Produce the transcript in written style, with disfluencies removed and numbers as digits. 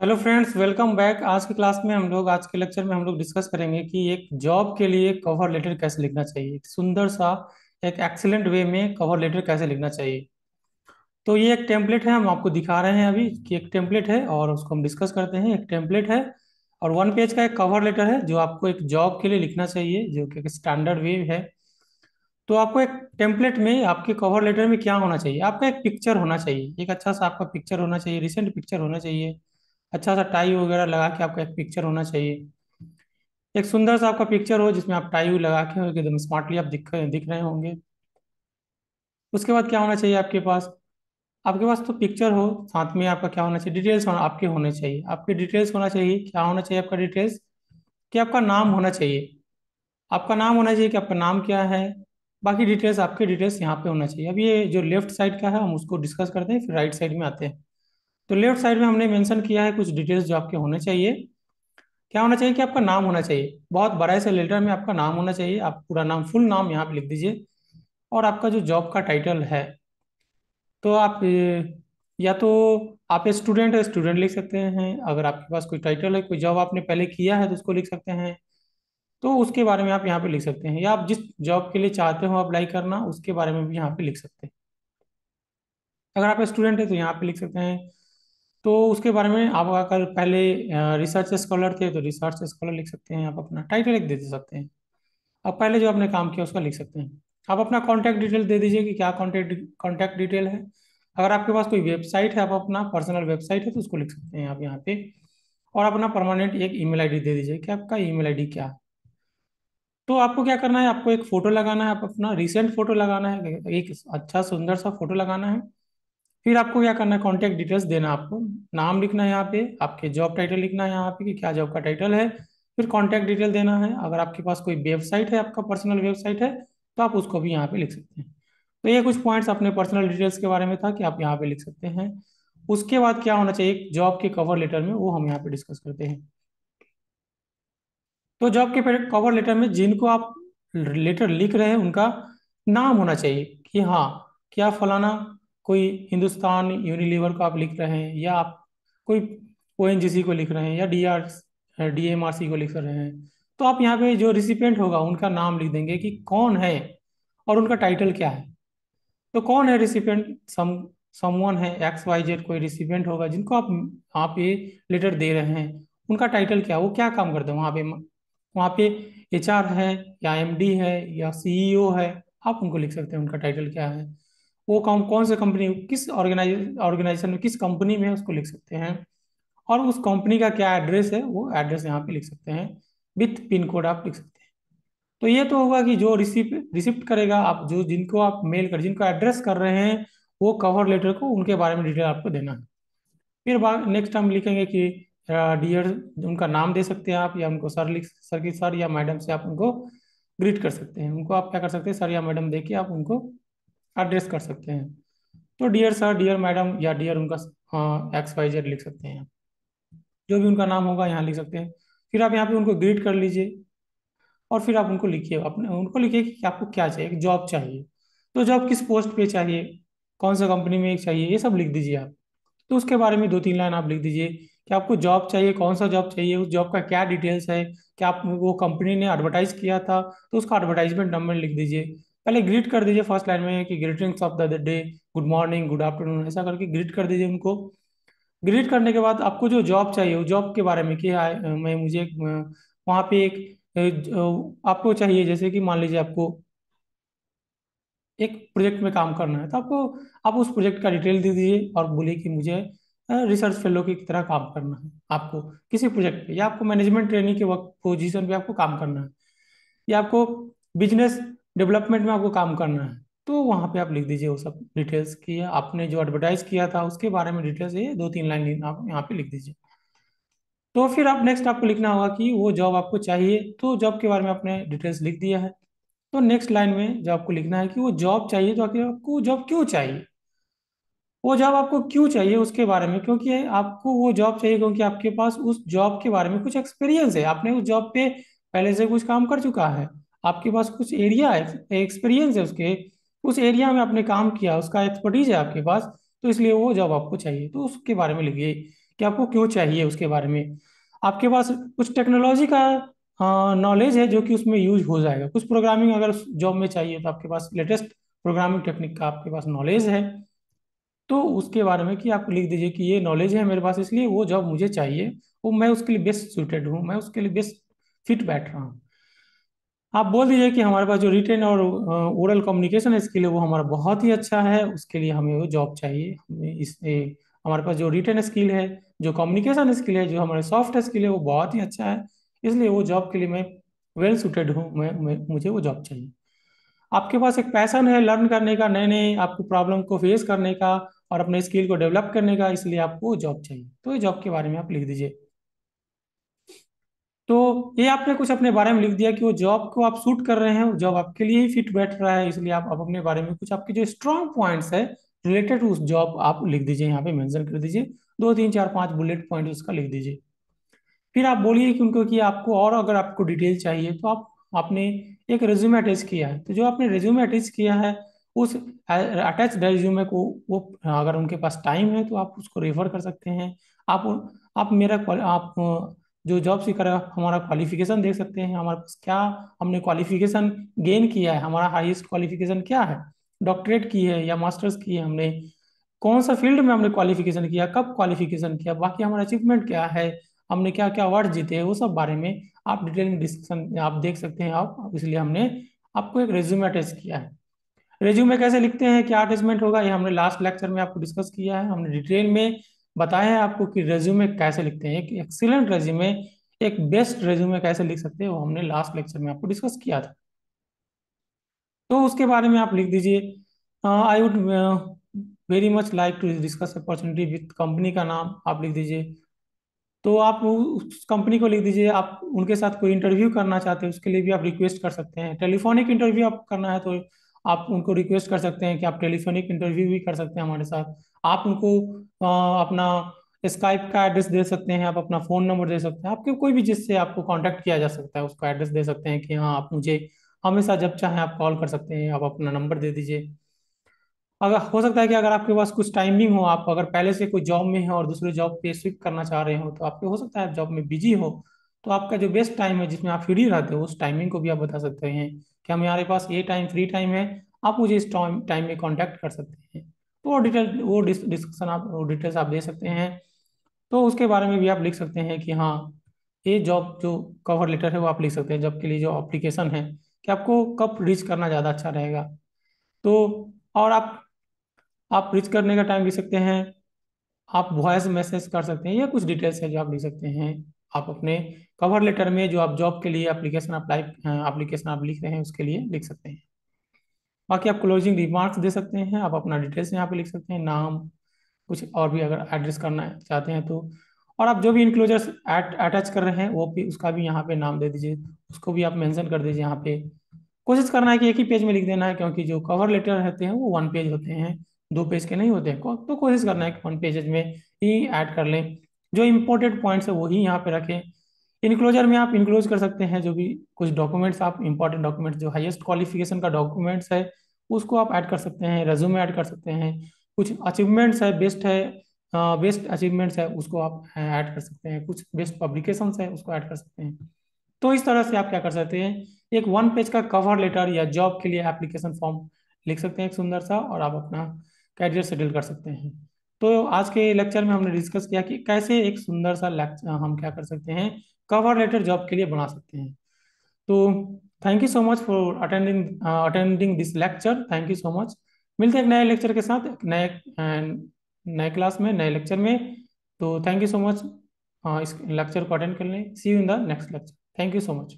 Hello friends, welcome back. आज के lecture में हम लोग डिस्कस करेंगे कि एक जॉब के लिए कवर लेटर कैसे लिखना चाहिए। एक सुंदर सा एक एक्सीलेंट वे में कवर लेटर कैसे लिखना चाहिए। तो ये एक टेम्पलेट है, हम आपको दिखा रहे हैं अभी कि एक टेम्पलेट है और उसको हम डिस्कस करते हैं। एक टेम्पलेट है और 1 पेज का एक कवर लेटर है जो आपको एक जॉब के लिए लिखना चाहिए, जो कि एक स्टैंडर्ड वे है। तो आपको एक टेम्पलेट में आपके कवर लेटर में क्या होना चाहिए, आपका एक पिक्चर होना चाहिए, एक अच्छा सा आपका पिक्चर होना चाहिए, रिसेंट पिक्चर होना चाहिए। अच्छा सा टाई वगैरह लगा के आपका एक पिक्चर होना चाहिए। एक सुंदर सा आपका पिक्चर हो जिसमें आप टाई लगा के हो, एकदम स्मार्टली आप दिख रहे होंगे। उसके बाद क्या होना चाहिए आपके पास तो पिक्चर हो, साथ में आपका क्या होना चाहिए, डिटेल्स आपके होने चाहिए। आपके डिटेल्स होना चाहिए, क्या होना चाहिए आपका डिटेल्स, कि आपका नाम होना चाहिए। आपका नाम होना चाहिए कि आपका नाम क्या है। बाकी डिटेल्स आपके डिटेल्स यहाँ पे होना चाहिए। अब ये जो लेफ्ट साइड का है हम उसको डिस्कस करते हैं, फिर राइट साइड में आते हैं। तो लेफ्ट साइड में हमने मेंशन किया है कुछ डिटेल्स जो आपके होने चाहिए। क्या होना चाहिए कि आपका नाम होना चाहिए, बहुत बड़ा से लेटर में आपका नाम होना चाहिए। आप पूरा नाम, फुल नाम यहाँ पे लिख दीजिए। और आपका जो जॉब का टाइटल है, तो आप या तो आप स्टूडेंट है, स्टूडेंट लिख सकते हैं। अगर आपके पास कोई टाइटल है, कोई जॉब आपने पहले किया है तो उसको लिख सकते हैं, तो उसके बारे में आप यहाँ पे लिख सकते हैं। या आप जिस जॉब के लिए चाहते हो अप्लाई करना, उसके बारे में भी यहाँ पे लिख सकते हैं। अगर आप स्टूडेंट है तो यहाँ पे लिख सकते हैं। तो उसके बारे में आप अगर पहले रिसर्च स्कॉलर थे तो रिसर्च स्कॉलर लिख सकते हैं, आप अपना टाइटल एक दे सकते हैं। अब पहले जो आपने काम किया उसका लिख सकते हैं। आप अपना कॉन्टैक्ट डिटेल दे दीजिए कि क्या कॉन्टैक्ट कॉन्टैक्ट डिटेल है। अगर आपके पास कोई वेबसाइट है, आप अपना पर्सनल वेबसाइट है तो उसको लिख सकते हैं आप यहाँ पे। और अपना परमानेंट एक ईमेल आईडी दे दीजिए कि आपका ईमेल आईडी क्या है। तो आपको क्या करना है, आपको एक फोटो लगाना है, आप अपना रिसेंट फोटो लगाना है, एक अच्छा सुंदर सा फोटो लगाना है। फिर आपको क्या करना है, कॉन्टैक्ट डिटेल्स देना है आपको। नाम लिखना है यहाँ पे, आपके जॉब टाइटल लिखना है यहाँ पे कि क्या जॉब का टाइटल है। फिर कॉन्टैक्ट डिटेल देना है। अगर आपके पास कोई वेबसाइट है, आपका पर्सनल वेबसाइट है, तो आप उसको भी यहाँ पे लिख सकते हैं। तो ये कुछ पॉइंट्स अपने पर्सनल डिटेल्स के बारे में था कि आप यहाँ पे लिख सकते हैं। उसके बाद क्या होना चाहिए जॉब के कवर लेटर में, वो हम यहाँ पे डिस्कस करते हैं। तो जॉब के कवर लेटर में जिनको आप लेटर लिख रहे हैं उनका नाम होना चाहिए कि हाँ, क्या फलाना कोई हिंदुस्तान यूनिलीवर को आप लिख रहे हैं, या आप कोई ओएनजीसी को लिख रहे हैं, या डीएमआरसी को लिख रहे हैं। तो आप यहाँ पे जो रिसिपिएंट होगा उनका नाम लिख देंगे कि कौन है और उनका टाइटल क्या है। तो कौन है रिसिपिएंट, समवन है, एक्स वाई जेड कोई रिसिपिएंट होगा जिनको आप ये लेटर दे रहे हैं। उनका टाइटल क्या है, वो क्या काम करते हैं वहाँ पे एचआर है, या एमडी है, या सीईओ है। आप उनको लिख सकते हैं उनका टाइटल क्या है। वो कौन से कंपनी, किस ऑर्गेनाइजेशन में, किस कंपनी में है, उसको लिख सकते हैं। और उस कंपनी का क्या एड्रेस है, वो एड्रेस यहाँ पे लिख सकते हैं। विथ पिन कोड आप लिख सकते हैं। तो ये तो होगा कि जो रिसिप्ट करेगा, आप जो जिनको आप मेल कर, जिनको एड्रेस कर रहे हैं, वो कवर लेटर को उनके बारे में डिटेल आपको देना है। फिर नेक्स्ट हम लिखेंगे कि डियर, उनका नाम दे सकते हैं आप, या उनको सर लिख, सर की सर या मैडम से आप उनको ग्रीट कर सकते हैं। उनको आप क्या कर सकते हैं, सर या मैडम दे के आप उनको एड्रेस कर सकते हैं। तो डियर सर, डियर मैडम, या डियर उनका एक्स वाई जेड लिख सकते हैं। जो भी उनका नाम होगा यहाँ लिख सकते हैं। फिर आप यहाँ पे उनको ग्रीट कर लीजिए। और फिर आप उनको लिखिए कि आपको क्या चाहिए, एक जॉब चाहिए। तो जॉब किस पोस्ट पे चाहिए, कौन सा कंपनी में चाहिए, ये सब लिख दीजिए आप। तो उसके बारे में 2-3 लाइन आप लिख दीजिए कि आपको जॉब चाहिए, कौन सा जॉब चाहिए, उस जॉब का क्या डिटेल्स है, क्या आप वो कंपनी ने एडवर्टाइज किया था तो उसका एडवर्टाइजमेंट नंबर लिख दीजिए। पहले ग्रीट कर दीजिए फर्स्ट लाइन में कि greetings of the day, good morning, good afternoon, ऐसा करके ग्रीट कर दीजिए उनको। ग्रीट करने के बाद आपको जो जॉब चाहिए, वो जॉब के बारे में कि मैं मुझे वहाँ पे एक आपको चाहिए, जैसे कि मान लीजिए आपको एक प्रोजेक्ट में काम करना है, तो आपको आप उस प्रोजेक्ट का डिटेल दे दीजिए और बोलिए कि मुझे रिसर्च फेलो की तरह काम करना है आपको किसी प्रोजेक्ट पे, या आपको मैनेजमेंट ट्रेनिंग के वक्त पोजीशन पे आपको काम करना है, या आपको बिजनेस डेवलपमेंट में आपको काम करना है। तो वहाँ पे आप लिख दीजिए वो सब डिटेल्स की आपने जो एडवर्टाइज किया था उसके बारे में डिटेल्स, ये 2-3 लाइन आप यहाँ पे लिख दीजिए। तो फिर आप नेक्स्ट आपको लिखना होगा कि वो जॉब आपको चाहिए, तो जॉब के बारे में आपने डिटेल्स लिख दिया है। तो नेक्स्ट लाइन में जो आपको लिखना है कि वो जॉब चाहिए, तो आखिर आपको वो जॉब क्यों चाहिए, वो जॉब आपको क्यों चाहिए उसके बारे में। क्योंकि आपको वो जॉब चाहिए क्योंकि आपके पास उस जॉब के बारे में कुछ एक्सपीरियंस है, आपने उस जॉब पे पहले से कुछ काम कर चुका है, आपके पास कुछ एरिया है, एक्सपीरियंस है उसके, उस एरिया में आपने काम किया, उसका एक्सपर्टीज है आपके पास। तो इसलिए वो जॉब आपको चाहिए, तो उसके बारे में लिखिए कि आपको क्यों चाहिए उसके बारे में। आपके पास कुछ टेक्नोलॉजी का नॉलेज है जो कि उसमें यूज हो जाएगा। कुछ प्रोग्रामिंग अगर जॉब में चाहिए तो आपके पास लेटेस्ट प्रोग्रामिंग टेक्निक का आपके पास नॉलेज है, तो उसके बारे में कि आप लिख दीजिए कि ये नॉलेज है मेरे पास, इसलिए वो जॉब मुझे चाहिए, वो मैं उसके लिए बेस्ट सूटेड हूँ, मैं उसके लिए बेस्ट फिट बैठ रहा हूँ। आप बोल दीजिए कि हमारे पास जो रिटेन और ओरल कम्युनिकेशन स्किल है वो हमारा बहुत ही अच्छा है, उसके लिए हमें वो जॉब चाहिए। हमें हमारे पास जो रिटेन स्किल है, जो कम्युनिकेशन स्किल है, जो हमारे सॉफ्ट स्किल है वो बहुत ही अच्छा है, इसलिए वो जॉब के लिए मैं वेल सूटेड हूँ, मुझे वो जॉब चाहिए। आपके पास एक पैशन है लर्न करने का, नए नए आपको प्रॉब्लम को फेस करने का और अपने स्किल को डेवलप करने का, इसलिए आपको जॉब चाहिए। तो ये जॉब के बारे में आप लिख दीजिए। तो ये आपने कुछ अपने बारे में लिख दिया कि वो जॉब को आप सूट कर रहे हैं, वो जॉब आपके लिए ही फिट बैठ रहा है, इसलिए आप अपने बारे में कुछ आपके जो स्ट्रॉन्ग पॉइंट्स है रिलेटेड टू उस जॉब आप लिख दीजिए, यहाँ पे मेंशन कर दीजिए। 2 3 4 5 बुलेट पॉइंट उसका लिख दीजिए। फिर आप बोलिए कि उनको कि आपको और अगर आपको डिटेल चाहिए तो आप आपने एक रेज्यूमे अटैच किया है, तो जो आपने रेज्यूमे अटैच किया है उस अटैच रेज्यूमे को वो अगर उनके पास टाइम है तो आप उसको रेफर कर सकते हैं। आप मेरा आप जो जॉब सीकर है हमारा क्वालिफिकेशन देख सकते हैं, हमारे पास क्या हमने क्वालिफिकेशन गेन किया है, हमारा हाईएस्ट क्वालिफिकेशन क्या है, डॉक्टरेट की है या मास्टर्स की है हमने, कौन सा फील्ड में हमने क्वालिफिकेशन किया, कब क्वालिफिकेशन किया, बाकी हमारा अचीवमेंट क्या है, हमने क्या क्या अवार्ड जीते हैं, वो सब बारे में आप डिटेल में डिस्कशन आप देख सकते हैं। आप इसलिए हमने आपको एक रेज्यूमे अटैच किया है। रेज्यूमे कैसे लिखते हैं, क्या अटैचमेंट होगा, ये हमने लास्ट लेक्चर में आपको डिस्कस किया है, हमने डिटेल में बताया है आपको कि रेज्यूमे कैसे लिखते हैं, एक एक्सीलेंट रेज्यूमे, एक बेस्ट रेज्यूमे कैसे लिख सकते हैं, वो हमने लास्ट लेक्चर में आपको डिस्कस किया था। तो उसके बारे में आप लिख दीजिए, I would very much like to discuss opportunity with, company का नाम आप लिख दीजिए। तो आप उस कंपनी को लिख दीजिए, आप उनके साथ कोई इंटरव्यू करना चाहते हैं उसके लिए भी आप रिक्वेस्ट कर सकते हैं। टेलीफोनिक इंटरव्यू आप करना है तो आप उनको रिक्वेस्ट कर सकते हैं कि आप टेलीफोनिक इंटरव्यू भी कर सकते हैं हमारे साथ। आप उनको अपना स्काइप का एड्रेस दे सकते हैं, आप अपना फ़ोन नंबर दे सकते हैं, आपके कोई भी जिससे आपको कांटेक्ट किया जा सकता है उसका एड्रेस दे सकते हैं कि हाँ आप मुझे हमेशा जब चाहें आप कॉल कर सकते हैं, आप अपना नंबर दे दीजिए। अगर हो सकता है कि अगर आपके पास कुछ टाइमिंग हो, आप अगर पहले से कोई जॉब में हो और दूसरे जॉब पे स्विच करना चाह रहे हो, तो आपको हो सकता है जॉब में बिजी हो, तो आपका जो बेस्ट टाइम है जिसमें आप फ्री रहते हो उस टाइमिंग को भी आप बता सकते हैं कि हमारे पास ये टाइम फ्री टाइम है, आप मुझे इस टाइम टाइम में कांटेक्ट कर सकते हैं। तो वो डिस्कशन आप वो डिटेल्स आप दे सकते हैं। तो उसके बारे में भी आप लिख सकते हैं कि हाँ ये जॉब जो कवर लेटर है वो आप लिख सकते हैं, जॉब के लिए जो एप्लीकेशन है कि आपको कब रीच करना ज़्यादा अच्छा रहेगा। तो और आप रीच करने का टाइम लिख सकते हैं, आप वॉइस मैसेज कर सकते हैं, या कुछ डिटेल्स है जो आप लिख सकते हैं। आप अपने कवर लेटर में जो आप जॉब के लिए एप्लीकेशन आप लिख रहे हैं उसके लिए लिख सकते हैं। बाकी आप क्लोजिंग रिमार्क्स दे सकते हैं, आप अपना डिटेल्स यहाँ पे लिख सकते हैं, नाम कुछ और भी अगर एड्रेस करना चाहते हैं तो। और आप जो भी इनक्लोजर्स अटैच कर रहे हैं वो भी उसका भी यहाँ पे नाम दे दीजिए, उसको भी आप मेंशन कर दीजिए यहाँ पे। कोशिश करना है कि एक ही पेज में लिख देना है, क्योंकि जो कवर लेटर रहते हैं वो 1 पेज होते हैं, 2 पेज के नहीं होते हैं। तो कोशिश करना है कि 1 पेज में ही ऐड कर लें, जो इंपॉर्टेंट पॉइंट्स है वही यहाँ पे रखें। इनक्लोजर में आप इनक्लोज कर सकते हैं जो भी कुछ डॉक्यूमेंट्स, आप इंपॉर्टेंट डॉक्यूमेंट्स जो हाईएस्ट क्वालिफिकेशन का डॉक्यूमेंट्स है उसको आप ऐड कर सकते हैं, रेज्यूमे ऐड कर सकते हैं। कुछ अचीवमेंट्स है, बेस्ट अचीवमेंट्स है उसको आप ऐड कर सकते हैं, कुछ बेस्ट पब्लिकेशंस है उसको ऐड कर सकते हैं। तो इस तरह से आप क्या कर सकते हैं, एक 1 पेज का कवर लेटर या जॉब के लिए एप्लीकेशन फॉर्म लिख सकते हैं एक सुंदर सा, और आप अपना कैरियर सेटल कर सकते हैं। तो आज के लेक्चर में हमने डिस्कस किया कि कैसे एक सुंदर सा लेक्चर हम क्या कर सकते हैं, कवर लेटर जॉब के लिए बना सकते हैं। तो thank you so much for attending this lecture, thank you so much. मिलते हैं एक नए लेक्चर के साथ, एक नए क्लास में, नए लेक्चर में। तो थैंक यू सो मच इस लेक्चर को अटेंड करने, see you in the next lecture, thank you so much.